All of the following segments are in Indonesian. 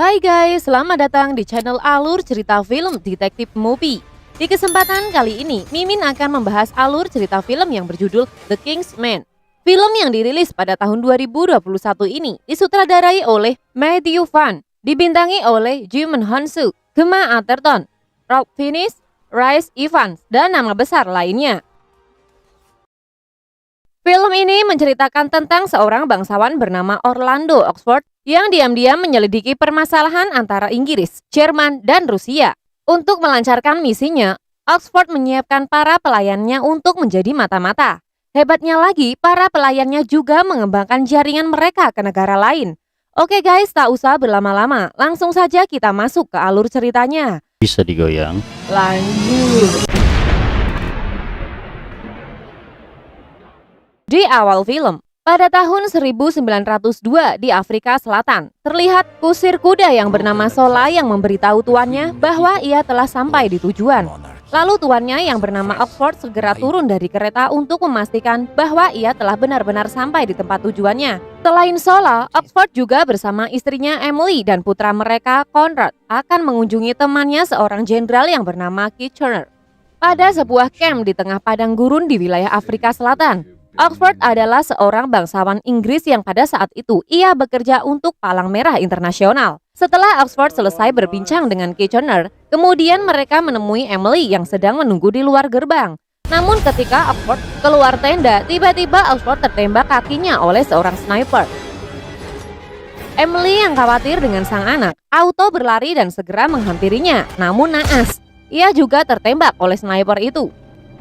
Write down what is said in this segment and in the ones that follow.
Hai guys, selamat datang di channel Alur Cerita Film Detektif Movie. Di kesempatan kali ini, Mimin akan membahas alur cerita film yang berjudul The King's Man. Film yang dirilis pada tahun 2021 ini disutradarai oleh Matthew Vaughn, dibintangi oleh Jim Hansu, Gemma Arterton, Rob Fiennes, Rhys Ifans, dan nama besar lainnya. Film ini menceritakan tentang seorang bangsawan bernama Orlando Oxford yang diam-diam menyelidiki permasalahan antara Inggris, Jerman, dan Rusia. Untuk melancarkan misinya, Oxford menyiapkan para pelayannya untuk menjadi mata-mata. Hebatnya lagi, para pelayannya juga mengembangkan jaringan mereka ke negara lain. Oke guys, tak usah berlama-lama, langsung saja kita masuk ke alur ceritanya. Bisa digoyang. Lanjut. Di awal film, pada tahun 1902 di Afrika Selatan, terlihat kusir kuda yang bernama Sola yang memberitahu tuannya bahwa ia telah sampai di tujuan. Lalu tuannya yang bernama Oxford segera turun dari kereta untuk memastikan bahwa ia telah benar-benar sampai di tempat tujuannya. Selain Sola, Oxford juga bersama istrinya Emily dan putra mereka Conrad akan mengunjungi temannya seorang jenderal yang bernama Kitchener. Pada sebuah camp di tengah padang gurun di wilayah Afrika Selatan, Oxford adalah seorang bangsawan Inggris yang pada saat itu ia bekerja untuk Palang Merah Internasional. Setelah Oxford selesai berbincang dengan Kitchener, kemudian mereka menemui Emily yang sedang menunggu di luar gerbang. Namun ketika Oxford keluar tenda, tiba-tiba Oxford tertembak kakinya oleh seorang sniper. Emily yang khawatir dengan sang anak, auto berlari dan segera menghampirinya. Namun naas, ia juga tertembak oleh sniper itu.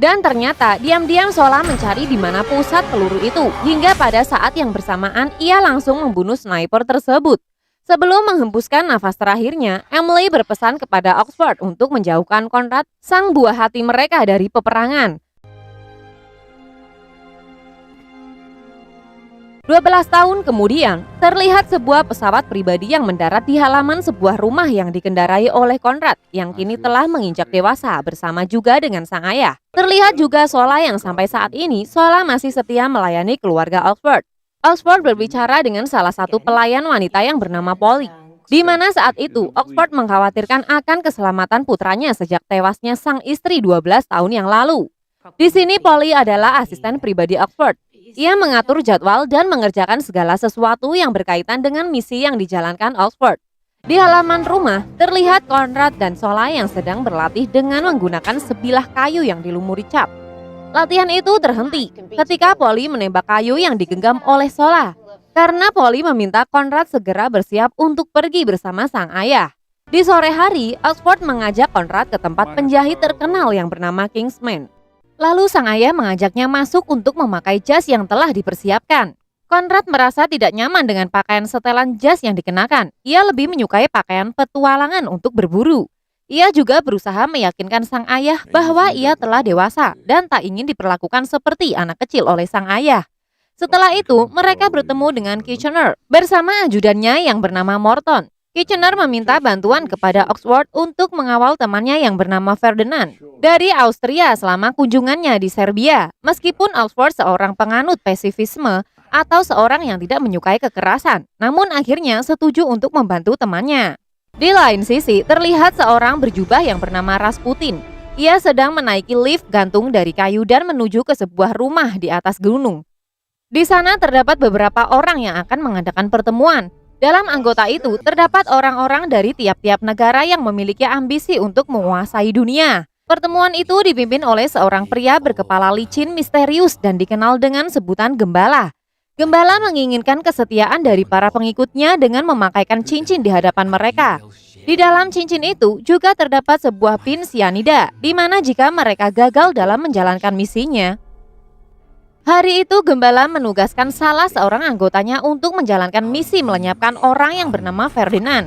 Dan ternyata diam-diam Sola mencari di mana pusat peluru itu, hingga pada saat yang bersamaan ia langsung membunuh sniper tersebut. Sebelum menghembuskan nafas terakhirnya, Emily berpesan kepada Oxford untuk menjauhkan Conrad, sang buah hati mereka, dari peperangan. 12 tahun kemudian, terlihat sebuah pesawat pribadi yang mendarat di halaman sebuah rumah yang dikendarai oleh Conrad yang kini telah menginjak dewasa bersama juga dengan sang ayah. Terlihat juga Sola yang sampai saat ini Sola masih setia melayani keluarga Oxford. Oxford berbicara dengan salah satu pelayan wanita yang bernama Polly, di mana saat itu Oxford mengkhawatirkan akan keselamatan putranya sejak tewasnya sang istri 12 tahun yang lalu. Di sini Polly adalah asisten pribadi Oxford. Ia mengatur jadwal dan mengerjakan segala sesuatu yang berkaitan dengan misi yang dijalankan Oxford. Di halaman rumah, terlihat Conrad dan Sola yang sedang berlatih dengan menggunakan sebilah kayu yang dilumuri cap. Latihan itu terhenti ketika Polly menembak kayu yang digenggam oleh Sola, karena Polly meminta Conrad segera bersiap untuk pergi bersama sang ayah. Di sore hari, Oxford mengajak Conrad ke tempat penjahit terkenal yang bernama King's Man. Lalu sang ayah mengajaknya masuk untuk memakai jas yang telah dipersiapkan. Conrad merasa tidak nyaman dengan pakaian setelan jas yang dikenakan. Ia lebih menyukai pakaian petualangan untuk berburu. Ia juga berusaha meyakinkan sang ayah bahwa ia telah dewasa dan tak ingin diperlakukan seperti anak kecil oleh sang ayah. Setelah itu, mereka bertemu dengan Kitchener bersama ajudannya yang bernama Morton. Kitchener meminta bantuan kepada Oxford untuk mengawal temannya yang bernama Ferdinand dari Austria selama kunjungannya di Serbia. Meskipun Oxford seorang penganut pasifisme atau seorang yang tidak menyukai kekerasan, namun akhirnya setuju untuk membantu temannya. Di lain sisi, terlihat seorang berjubah yang bernama Rasputin. Ia sedang menaiki lift gantung dari kayu dan menuju ke sebuah rumah di atas gunung. Di sana terdapat beberapa orang yang akan mengadakan pertemuan. Dalam anggota itu terdapat orang-orang dari tiap-tiap negara yang memiliki ambisi untuk menguasai dunia. Pertemuan itu dipimpin oleh seorang pria berkepala licin misterius dan dikenal dengan sebutan Gembala. Gembala menginginkan kesetiaan dari para pengikutnya dengan memakaikan cincin di hadapan mereka. Di dalam cincin itu juga terdapat sebuah pin sianida, di mana jika mereka gagal dalam menjalankan misinya, hari itu Gembala menugaskan salah seorang anggotanya untuk menjalankan misi melenyapkan orang yang bernama Ferdinand.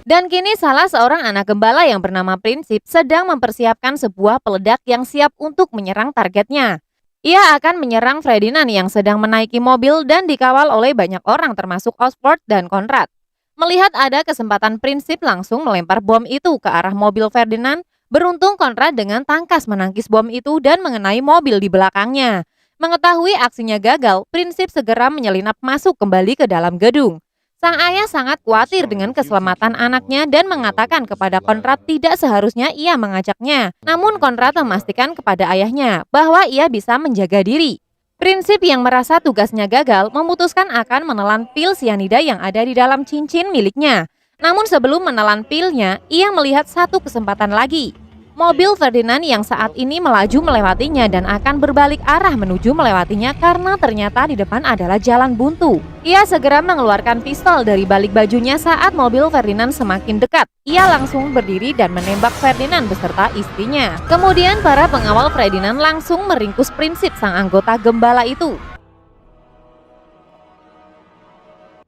Dan kini salah seorang anak Gembala yang bernama Prinsip sedang mempersiapkan sebuah peledak yang siap untuk menyerang targetnya. Ia akan menyerang Ferdinand yang sedang menaiki mobil dan dikawal oleh banyak orang termasuk Oxford dan Conrad. Melihat ada kesempatan, Prinsip langsung melempar bom itu ke arah mobil Ferdinand. Beruntung Conrad dengan tangkas menangkis bom itu dan mengenai mobil di belakangnya. Mengetahui aksinya gagal, Prinsip segera menyelinap masuk kembali ke dalam gedung. Sang ayah sangat khawatir dengan keselamatan anaknya dan mengatakan kepada Konrad tidak seharusnya ia mengajaknya. Namun Konrad memastikan kepada ayahnya bahwa ia bisa menjaga diri. Prinsip yang merasa tugasnya gagal memutuskan akan menelan pil sianida yang ada di dalam cincin miliknya. Namun sebelum menelan pilnya, ia melihat satu kesempatan lagi. Mobil Ferdinand yang saat ini melaju melewatinya dan akan berbalik arah menuju melewatinya karena ternyata di depan adalah jalan buntu. Ia segera mengeluarkan pistol dari balik bajunya saat mobil Ferdinand semakin dekat. Ia langsung berdiri dan menembak Ferdinand beserta istrinya. Kemudian para pengawal Ferdinand langsung meringkus prinsip sang anggota gembala itu.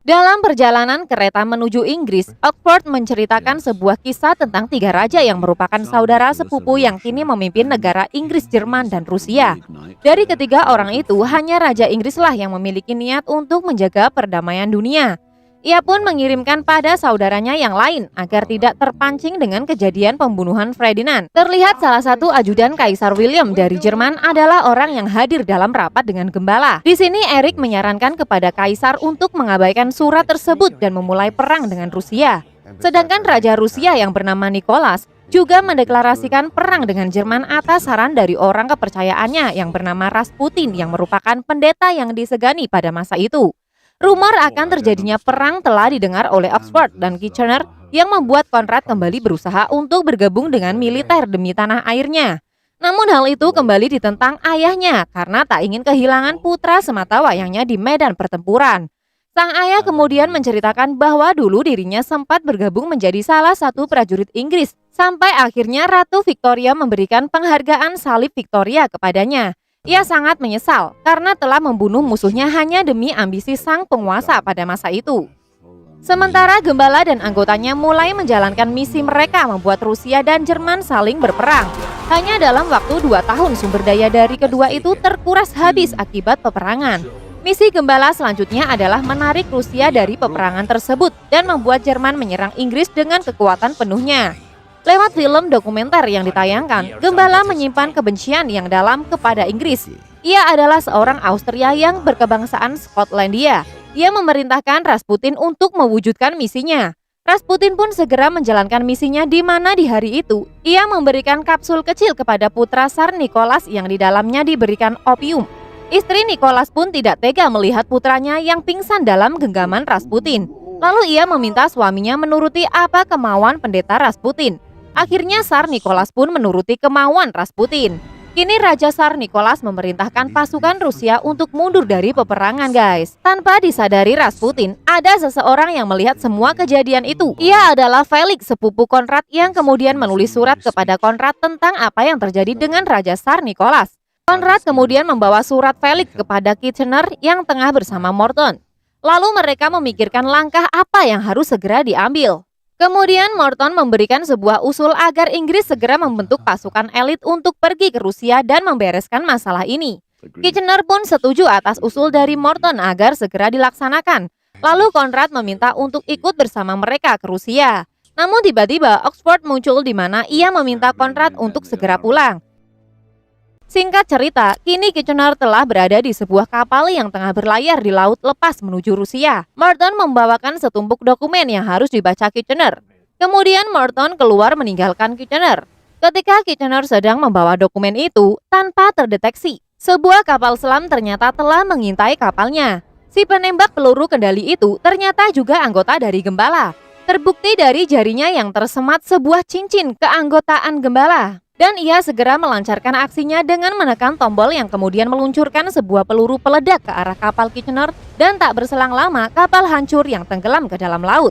Dalam perjalanan kereta menuju Inggris, Oxford menceritakan sebuah kisah tentang 3 raja yang merupakan saudara sepupu yang kini memimpin negara Inggris, Jerman, dan Rusia. Dari ketiga orang itu, hanya Raja Inggrislah yang memiliki niat untuk menjaga perdamaian dunia. Ia pun mengirimkan pada saudaranya yang lain agar tidak terpancing dengan kejadian pembunuhan Ferdinand. Terlihat salah satu ajudan Kaisar William dari Jerman adalah orang yang hadir dalam rapat dengan gembala. Di sini Erik menyarankan kepada Kaisar untuk mengabaikan surat tersebut dan memulai perang dengan Rusia. Sedangkan Raja Rusia yang bernama Nicholas juga mendeklarasikan perang dengan Jerman atas saran dari orang kepercayaannya yang bernama Rasputin yang merupakan pendeta yang disegani pada masa itu. Rumor akan terjadinya perang telah didengar oleh Oxford dan Kitchener yang membuat Konrad kembali berusaha untuk bergabung dengan militer demi tanah airnya. Namun hal itu kembali ditentang ayahnya karena tak ingin kehilangan putra semata wayangnya di medan pertempuran. Sang ayah kemudian menceritakan bahwa dulu dirinya sempat bergabung menjadi salah satu prajurit Inggris sampai akhirnya Ratu Victoria memberikan penghargaan salib Victoria kepadanya. Ia sangat menyesal karena telah membunuh musuhnya hanya demi ambisi sang penguasa pada masa itu. Sementara gembala dan anggotanya mulai menjalankan misi mereka membuat Rusia dan Jerman saling berperang. Hanya dalam waktu 2 tahun sumber daya dari kedua itu terkuras habis akibat peperangan. Misi gembala selanjutnya adalah menarik Rusia dari peperangan tersebut dan membuat Jerman menyerang Inggris dengan kekuatan penuhnya. Lewat film dokumenter yang ditayangkan, gembala menyimpan kebencian yang dalam kepada Inggris. Ia adalah seorang Austria yang berkebangsaan Skotlandia. Ia memerintahkan Rasputin untuk mewujudkan misinya. Rasputin pun segera menjalankan misinya di mana di hari itu, ia memberikan kapsul kecil kepada putra Tsar Nicholas yang di dalamnya diberikan opium. Istri Nicholas pun tidak tega melihat putranya yang pingsan dalam genggaman Rasputin. Lalu ia meminta suaminya menuruti apa kemauan pendeta Rasputin. Akhirnya Tsar Nicholas pun menuruti kemauan Rasputin. Kini Raja Tsar Nicholas memerintahkan pasukan Rusia untuk mundur dari peperangan, guys. Tanpa disadari Rasputin, ada seseorang yang melihat semua kejadian itu. Ia adalah Felix, sepupu Konrad yang kemudian menulis surat kepada Konrad tentang apa yang terjadi dengan Raja Tsar Nicholas. Konrad kemudian membawa surat Felix kepada Kitchener yang tengah bersama Morton. Lalu mereka memikirkan langkah apa yang harus segera diambil. Kemudian Morton memberikan sebuah usul agar Inggris segera membentuk pasukan elit untuk pergi ke Rusia dan membereskan masalah ini. Kitchener pun setuju atas usul dari Morton agar segera dilaksanakan. Lalu Konrad meminta untuk ikut bersama mereka ke Rusia. Namun tiba-tiba Oxford muncul di mana ia meminta Konrad untuk segera pulang. Singkat cerita, kini Kitchener telah berada di sebuah kapal yang tengah berlayar di laut lepas menuju Rusia. Morton membawakan setumpuk dokumen yang harus dibaca Kitchener. Kemudian Morton keluar meninggalkan Kitchener. Ketika Kitchener sedang membawa dokumen itu, tanpa terdeteksi, sebuah kapal selam ternyata telah mengintai kapalnya. Si penembak peluru kendali itu ternyata juga anggota dari gembala. Terbukti dari jarinya yang tersemat sebuah cincin keanggotaan gembala. Dan ia segera melancarkan aksinya dengan menekan tombol yang kemudian meluncurkan sebuah peluru peledak ke arah kapal Kitchener dan tak berselang lama kapal hancur yang tenggelam ke dalam laut.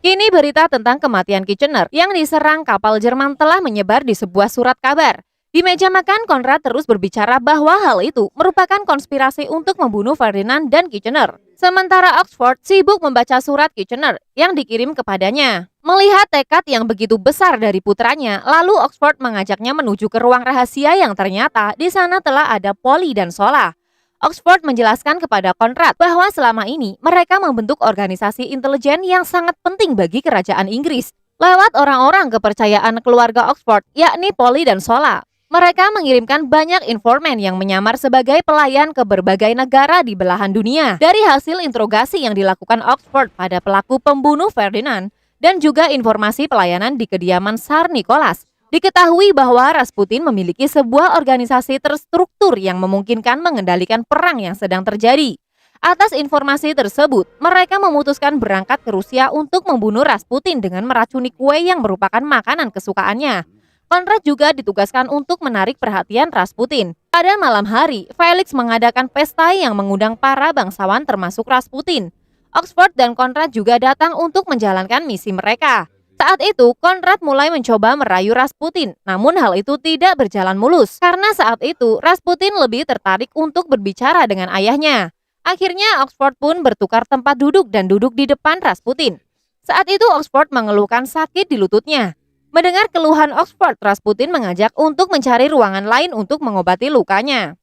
Kini berita tentang kematian Kitchener yang diserang kapal Jerman telah menyebar di sebuah surat kabar. Di meja makan, Konrad terus berbicara bahwa hal itu merupakan konspirasi untuk membunuh Ferdinand dan Kitchener. Sementara Oxford sibuk membaca surat Kitchener yang dikirim kepadanya. Melihat tekad yang begitu besar dari putranya, lalu Oxford mengajaknya menuju ke ruang rahasia yang ternyata di sana telah ada Polly dan Sola. Oxford menjelaskan kepada Konrad bahwa selama ini mereka membentuk organisasi intelijen yang sangat penting bagi kerajaan Inggris. Lewat orang-orang kepercayaan keluarga Oxford, yakni Polly dan Sola. Mereka mengirimkan banyak informan yang menyamar sebagai pelayan ke berbagai negara di belahan dunia. Dari hasil interogasi yang dilakukan Oxford pada pelaku pembunuh Ferdinand dan juga informasi pelayanan di kediaman Tsar Nicholas, diketahui bahwa Rasputin memiliki sebuah organisasi terstruktur yang memungkinkan mengendalikan perang yang sedang terjadi. Atas informasi tersebut, mereka memutuskan berangkat ke Rusia untuk membunuh Rasputin dengan meracuni kue yang merupakan makanan kesukaannya. Konrad juga ditugaskan untuk menarik perhatian Rasputin. Pada malam hari, Felix mengadakan pesta yang mengundang para bangsawan termasuk Rasputin. Oxford dan Konrad juga datang untuk menjalankan misi mereka. Saat itu, Konrad mulai mencoba merayu Rasputin, namun hal itu tidak berjalan mulus. Karena saat itu, Rasputin lebih tertarik untuk berbicara dengan ayahnya. Akhirnya, Oxford pun bertukar tempat duduk dan duduk di depan Rasputin. Saat itu, Oxford mengeluhkan sakit di lututnya. Mendengar keluhan Oxford, Rasputin mengajak untuk mencari ruangan lain untuk mengobati lukanya.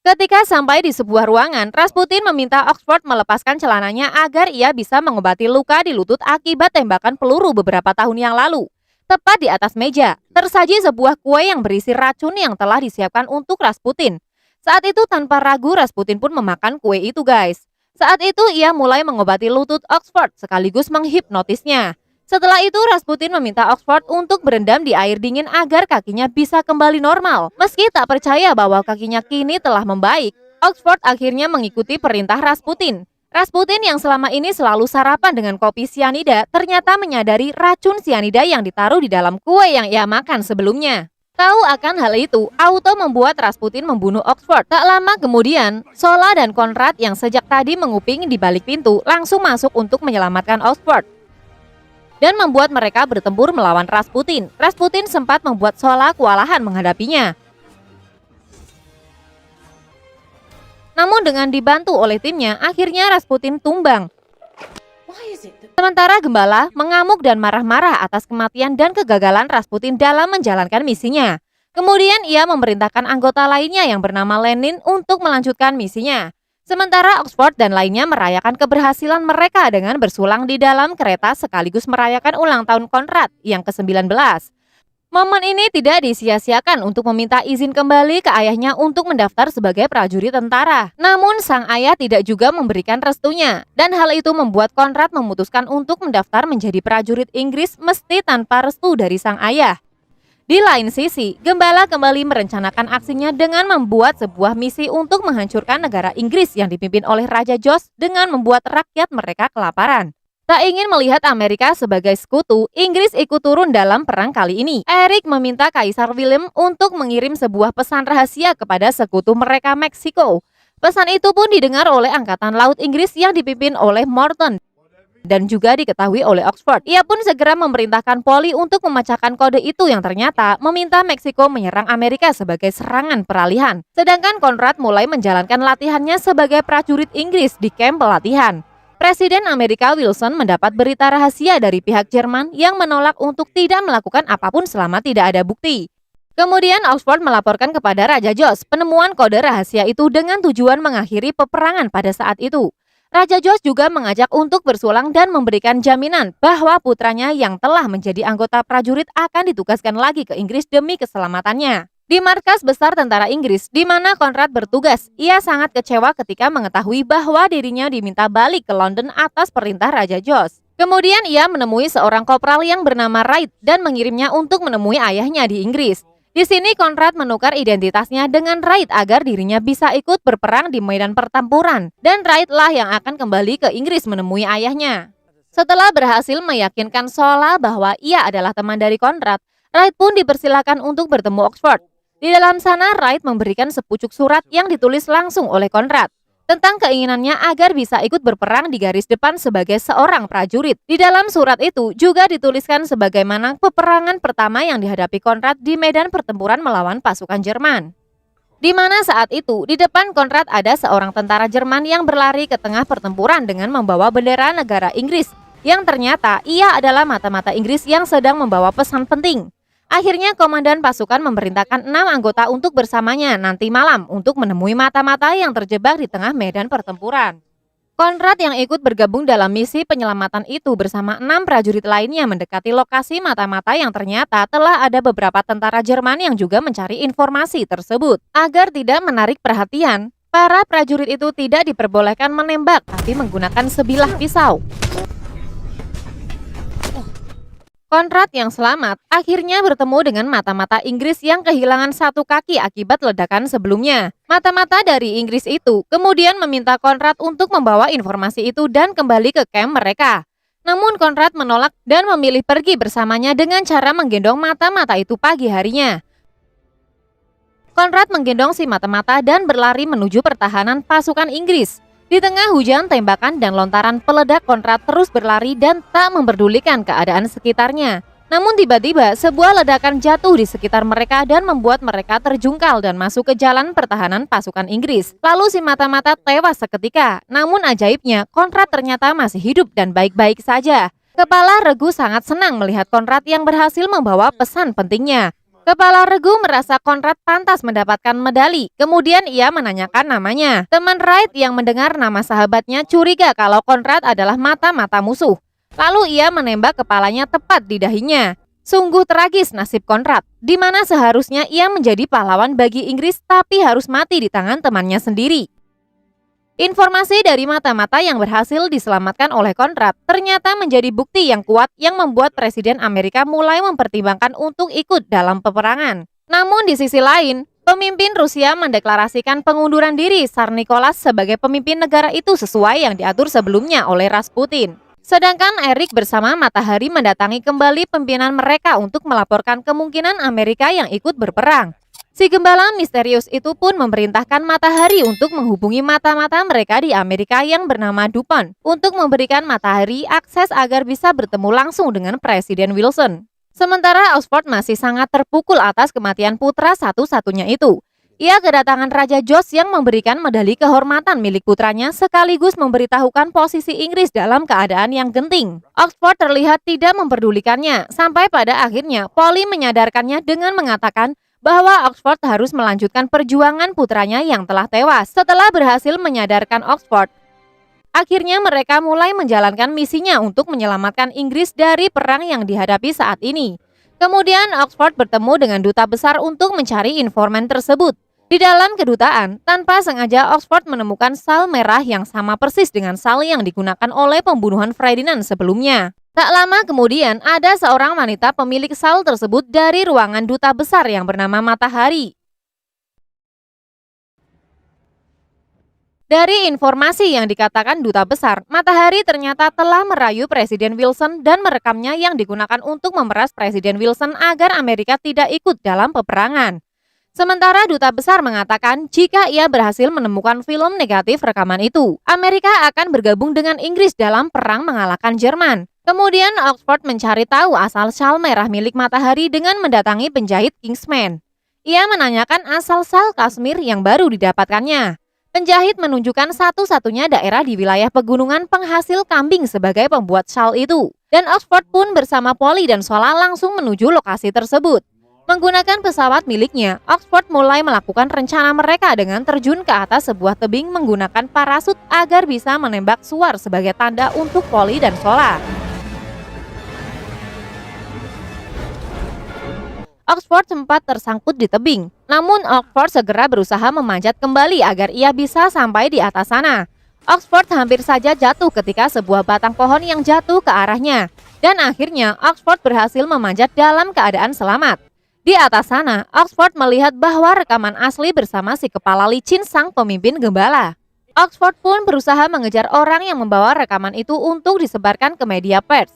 Ketika sampai di sebuah ruangan, Rasputin meminta Oxford melepaskan celananya agar ia bisa mengobati luka di lutut akibat tembakan peluru beberapa tahun yang lalu. Tepat di atas meja, tersaji sebuah kue yang berisi racun yang telah disiapkan untuk Rasputin. Saat itu tanpa ragu Rasputin pun memakan kue itu, guys. Saat itu ia mulai mengobati lutut Oxford sekaligus menghipnotisnya. Setelah itu, Rasputin meminta Oxford untuk berendam di air dingin agar kakinya bisa kembali normal. Meski tak percaya bahwa kakinya kini telah membaik, Oxford akhirnya mengikuti perintah Rasputin. Rasputin yang selama ini selalu sarapan dengan kopi sianida ternyata menyadari racun sianida yang ditaruh di dalam kue yang ia makan sebelumnya. Tahu akan hal itu, auto membuat Rasputin membunuh Oxford. Tak lama kemudian, Sola dan Konrad yang sejak tadi menguping di balik pintu langsung masuk untuk menyelamatkan Oxford dan membuat mereka bertempur melawan Rasputin. Rasputin sempat membuat Sola kewalahan menghadapinya. Namun dengan dibantu oleh timnya, akhirnya Rasputin tumbang. Sementara Gembala mengamuk dan marah-marah atas kematian dan kegagalan Rasputin dalam menjalankan misinya. Kemudian ia memerintahkan anggota lainnya yang bernama Lenin untuk melanjutkan misinya. Sementara Oxford dan lainnya merayakan keberhasilan mereka dengan bersulang di dalam kereta sekaligus merayakan ulang tahun Konrad yang ke-19. Momen ini tidak disia-siakan untuk meminta izin kembali ke ayahnya untuk mendaftar sebagai prajurit tentara. Namun sang ayah tidak juga memberikan restunya, dan hal itu membuat Konrad memutuskan untuk mendaftar menjadi prajurit Inggris mesti tanpa restu dari sang ayah. Di lain sisi, Gembala kembali merencanakan aksinya dengan membuat sebuah misi untuk menghancurkan negara Inggris yang dipimpin oleh Raja George dengan membuat rakyat mereka kelaparan. Tak ingin melihat Amerika sebagai sekutu, Inggris ikut turun dalam perang kali ini. Eric meminta Kaisar William untuk mengirim sebuah pesan rahasia kepada sekutu mereka Meksiko. Pesan itu pun didengar oleh Angkatan Laut Inggris yang dipimpin oleh Morton dan juga diketahui oleh Oxford. Ia pun segera memerintahkan Polly untuk memecahkan kode itu yang ternyata meminta Meksiko menyerang Amerika sebagai serangan peralihan. Sedangkan Konrad mulai menjalankan latihannya sebagai prajurit Inggris di kamp pelatihan. Presiden Amerika Wilson mendapat berita rahasia dari pihak Jerman yang menolak untuk tidak melakukan apapun selama tidak ada bukti. Kemudian Oxford melaporkan kepada Raja George penemuan kode rahasia itu dengan tujuan mengakhiri peperangan pada saat itu. Raja George juga mengajak untuk bersulang dan memberikan jaminan bahwa putranya yang telah menjadi anggota prajurit akan ditugaskan lagi ke Inggris demi keselamatannya. Di markas besar tentara Inggris, di mana Konrad bertugas, ia sangat kecewa ketika mengetahui bahwa dirinya diminta balik ke London atas perintah Raja George. Kemudian ia menemui seorang kopral yang bernama Wright dan mengirimnya untuk menemui ayahnya di Inggris. Di sini Konrad menukar identitasnya dengan Wright agar dirinya bisa ikut berperang di medan pertempuran. Dan Wright lah yang akan kembali ke Inggris menemui ayahnya. Setelah berhasil meyakinkan Sola bahwa ia adalah teman dari Konrad, Wright pun dipersilakan untuk bertemu Oxford. Di dalam sana Wright memberikan sepucuk surat yang ditulis langsung oleh Konrad tentang keinginannya agar bisa ikut berperang di garis depan sebagai seorang prajurit. Di dalam surat itu juga dituliskan sebagaimana peperangan pertama yang dihadapi Konrad di medan pertempuran melawan pasukan Jerman. Di mana saat itu, di depan Konrad ada seorang tentara Jerman yang berlari ke tengah pertempuran dengan membawa bendera negara Inggris, yang ternyata ia adalah mata-mata Inggris yang sedang membawa pesan penting. Akhirnya komandan pasukan memerintahkan 6 anggota untuk bersamanya nanti malam untuk menemui mata-mata yang terjebak di tengah medan pertempuran. Konrad yang ikut bergabung dalam misi penyelamatan itu bersama 6 prajurit lainnya mendekati lokasi mata-mata yang ternyata telah ada beberapa tentara Jerman yang juga mencari informasi tersebut. Agar tidak menarik perhatian, para prajurit itu tidak diperbolehkan menembak tapi menggunakan sebilah pisau. Konrad yang selamat akhirnya bertemu dengan mata-mata Inggris yang kehilangan satu kaki akibat ledakan sebelumnya. Mata-mata dari Inggris itu kemudian meminta Konrad untuk membawa informasi itu dan kembali ke kamp mereka. Namun Konrad menolak dan memilih pergi bersamanya dengan cara menggendong mata-mata itu pagi harinya. Konrad menggendong si mata-mata dan berlari menuju pertahanan pasukan Inggris. Di tengah hujan tembakan dan lontaran peledak, Konrad terus berlari dan tak memperdulikan keadaan sekitarnya. Namun tiba-tiba sebuah ledakan jatuh di sekitar mereka dan membuat mereka terjungkal dan masuk ke jalan pertahanan pasukan Inggris. Lalu si mata-mata tewas seketika. Namun ajaibnya, Konrad ternyata masih hidup dan baik-baik saja. Kepala Regu sangat senang melihat Konrad yang berhasil membawa pesan pentingnya. Kepala Regu merasa Konrad pantas mendapatkan medali. Kemudian ia menanyakan namanya. Teman Wright yang mendengar nama sahabatnya curiga kalau Konrad adalah mata-mata musuh. Lalu ia menembak kepalanya tepat di dahinya. Sungguh tragis nasib Konrad, di mana seharusnya ia menjadi pahlawan bagi Inggris tapi harus mati di tangan temannya sendiri. Informasi dari mata-mata yang berhasil diselamatkan oleh Konrad ternyata menjadi bukti yang kuat yang membuat Presiden Amerika mulai mempertimbangkan untuk ikut dalam peperangan. Namun di sisi lain, pemimpin Rusia mendeklarasikan pengunduran diri Tsar Nicholas sebagai pemimpin negara itu sesuai yang diatur sebelumnya oleh Rasputin. Sedangkan Erik bersama Matahari mendatangi kembali pimpinan mereka untuk melaporkan kemungkinan Amerika yang ikut berperang. Si gembala misterius itu pun memerintahkan Matahari untuk menghubungi mata-mata mereka di Amerika yang bernama Dupont untuk memberikan Matahari akses agar bisa bertemu langsung dengan Presiden Wilson. Sementara Oxford masih sangat terpukul atas kematian putra satu-satunya itu. Ia kedatangan Raja George yang memberikan medali kehormatan milik putranya sekaligus memberitahukan posisi Inggris dalam keadaan yang genting. Oxford terlihat tidak memperdulikannya sampai pada akhirnya Polly menyadarkannya dengan mengatakan bahwa Oxford harus melanjutkan perjuangan putranya yang telah tewas. Setelah berhasil menyadarkan Oxford, akhirnya mereka mulai menjalankan misinya untuk menyelamatkan Inggris dari perang yang dihadapi saat ini. Kemudian Oxford bertemu dengan duta besar untuk mencari informan tersebut. Di dalam kedutaan, tanpa sengaja Oxford menemukan sal merah yang sama persis dengan sal yang digunakan oleh pembunuhan Ferdinand sebelumnya. Tak lama kemudian, ada seorang wanita pemilik sal tersebut dari ruangan duta besar yang bernama Matahari. Dari informasi yang dikatakan duta besar, Matahari ternyata telah merayu Presiden Wilson dan merekamnya yang digunakan untuk memeras Presiden Wilson agar Amerika tidak ikut dalam peperangan. Sementara duta besar mengatakan jika ia berhasil menemukan film negatif rekaman itu, Amerika akan bergabung dengan Inggris dalam perang mengalahkan Jerman. Kemudian Oxford mencari tahu asal sal merah milik Matahari dengan mendatangi penjahit Kingsman. Ia menanyakan asal sal Kashmir yang baru didapatkannya. Penjahit menunjukkan satu-satunya daerah di wilayah pegunungan penghasil kambing sebagai pembuat sal itu. Dan Oxford pun bersama Polly dan Sola langsung menuju lokasi tersebut. Menggunakan pesawat miliknya, Oxford mulai melakukan rencana mereka dengan terjun ke atas sebuah tebing menggunakan parasut agar bisa menembak suar sebagai tanda untuk Polly dan Sola. Oxford sempat tersangkut di tebing, namun Oxford segera berusaha memanjat kembali agar ia bisa sampai di atas sana. Oxford hampir saja jatuh ketika sebuah batang pohon yang jatuh ke arahnya, dan akhirnya Oxford berhasil memanjat dalam keadaan selamat. Di atas sana, Oxford melihat bahwa rekaman asli bersama si kepala licin sang pemimpin gembala. Oxford pun berusaha mengejar orang yang membawa rekaman itu untuk disebarkan ke media pers.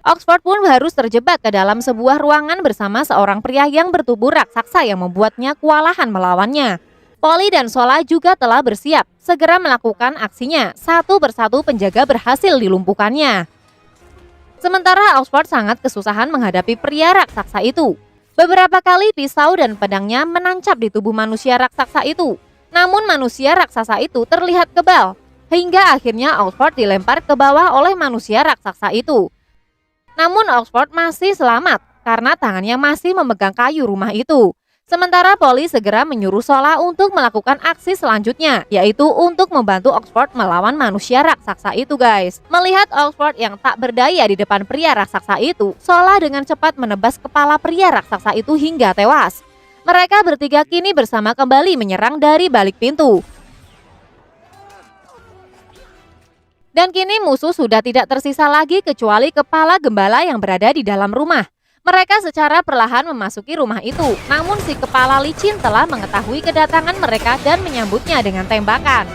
Oxford pun harus terjebak ke dalam sebuah ruangan bersama seorang pria yang bertubuh raksasa yang membuatnya kewalahan melawannya. Polly dan Sola juga telah bersiap, segera melakukan aksinya. Satu persatu penjaga berhasil dilumpuhkannya. Sementara Oxford sangat kesusahan menghadapi pria raksasa itu. Beberapa kali pisau dan pedangnya menancap di tubuh manusia raksasa itu. Namun manusia raksasa itu terlihat kebal, hingga akhirnya Oxford dilempar ke bawah oleh manusia raksasa itu. Namun Oxford masih selamat karena tangannya masih memegang kayu rumah itu. Sementara Polly segera menyuruh Sola untuk melakukan aksi selanjutnya, yaitu untuk membantu Oxford melawan manusia raksasa itu guys. Melihat Oxford yang tak berdaya di depan pria raksasa itu, Sola dengan cepat menebas kepala pria raksasa itu hingga tewas. Mereka bertiga kini bersama kembali menyerang dari balik pintu. Dan kini musuh sudah tidak tersisa lagi kecuali kepala gembala yang berada di dalam rumah. Mereka secara perlahan memasuki rumah itu, namun si kepala licin telah mengetahui kedatangan mereka dan menyambutnya dengan tembakan.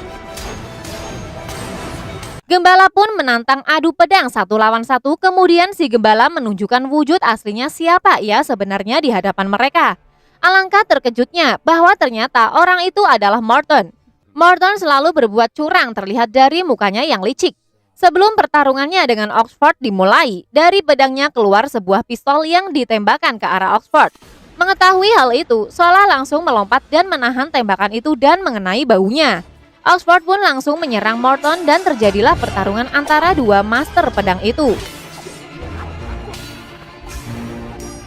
Gembala pun menantang adu pedang 1 lawan 1, kemudian si gembala menunjukkan wujud aslinya siapa ia sebenarnya di hadapan mereka. Alangkah terkejutnya bahwa ternyata orang itu adalah Morton. Morton selalu berbuat curang terlihat dari mukanya yang licik. Sebelum pertarungannya dengan Oxford dimulai, dari pedangnya keluar sebuah pistol yang ditembakkan ke arah Oxford. Mengetahui hal itu, Sola langsung melompat dan menahan tembakan itu dan mengenai bahunya. Oxford pun langsung menyerang Morton dan terjadilah pertarungan antara dua master pedang itu.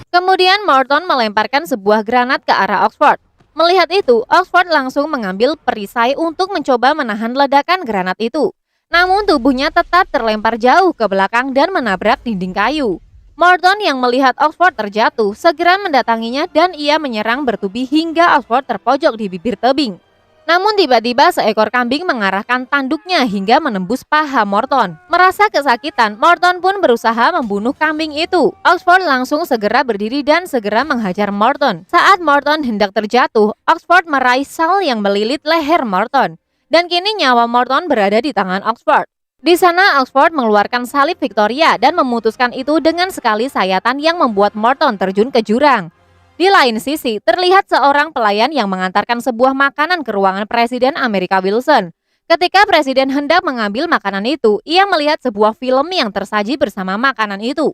Kemudian Morton melemparkan sebuah granat ke arah Oxford. Melihat itu, Oxford langsung mengambil perisai untuk mencoba menahan ledakan granat itu. Namun tubuhnya tetap terlempar jauh ke belakang dan menabrak dinding kayu. Morton yang melihat Oxford terjatuh segera mendatanginya dan ia menyerang bertubi hingga Oxford terpojok di bibir tebing. Namun tiba-tiba seekor kambing mengarahkan tanduknya hingga menembus paha Morton. Merasa kesakitan, Morton pun berusaha membunuh kambing itu. Oxford langsung segera berdiri dan segera menghajar Morton. Saat Morton hendak terjatuh, Oxford meraih sal yang melilit leher Morton. Dan kini nyawa Morton berada di tangan Oxford. Di sana Oxford mengeluarkan salib Victoria dan memutuskan itu dengan sekali sayatan yang membuat Morton terjun ke jurang. Di lain sisi, terlihat seorang pelayan yang mengantarkan sebuah makanan ke ruangan Presiden Amerika Wilson. Ketika Presiden hendak mengambil makanan itu, ia melihat sebuah film yang tersaji bersama makanan itu.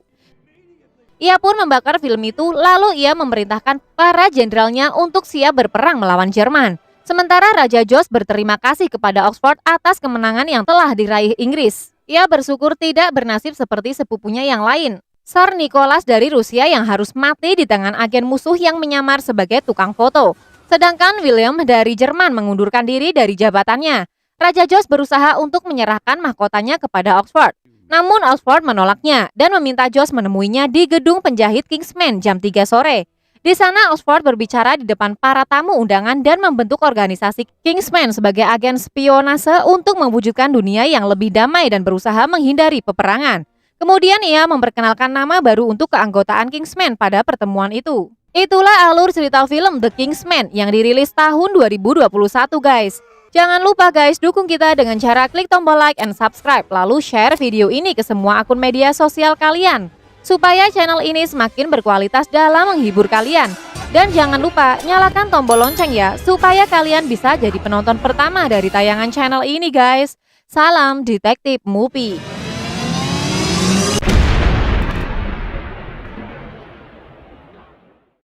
Ia pun membakar film itu, lalu ia memerintahkan para jenderalnya untuk siap berperang melawan Jerman. Sementara Raja George berterima kasih kepada Oxford atas kemenangan yang telah diraih Inggris. Ia bersyukur tidak bernasib seperti sepupunya yang lain, Tsar Nicholas dari Rusia yang harus mati di tangan agen musuh yang menyamar sebagai tukang foto. Sedangkan William dari Jerman mengundurkan diri dari jabatannya. Raja George berusaha untuk menyerahkan mahkotanya kepada Oxford. Namun Oxford menolaknya dan meminta George menemuinya di gedung penjahit Kingsman jam 3 sore. Di sana Oxford berbicara di depan para tamu undangan dan membentuk organisasi Kingsman sebagai agen spionase untuk mewujudkan dunia yang lebih damai dan berusaha menghindari peperangan. Kemudian ia memperkenalkan nama baru untuk keanggotaan Kingsman pada pertemuan itu. Itulah alur cerita film The Kingsman yang dirilis tahun 2021 guys. Jangan lupa guys, dukung kita dengan cara klik tombol like and subscribe, lalu share video ini ke semua akun media sosial kalian, supaya channel ini semakin berkualitas dalam menghibur kalian. Dan jangan lupa nyalakan tombol lonceng ya, supaya kalian bisa jadi penonton pertama dari tayangan channel ini guys. Salam Detektif Movie.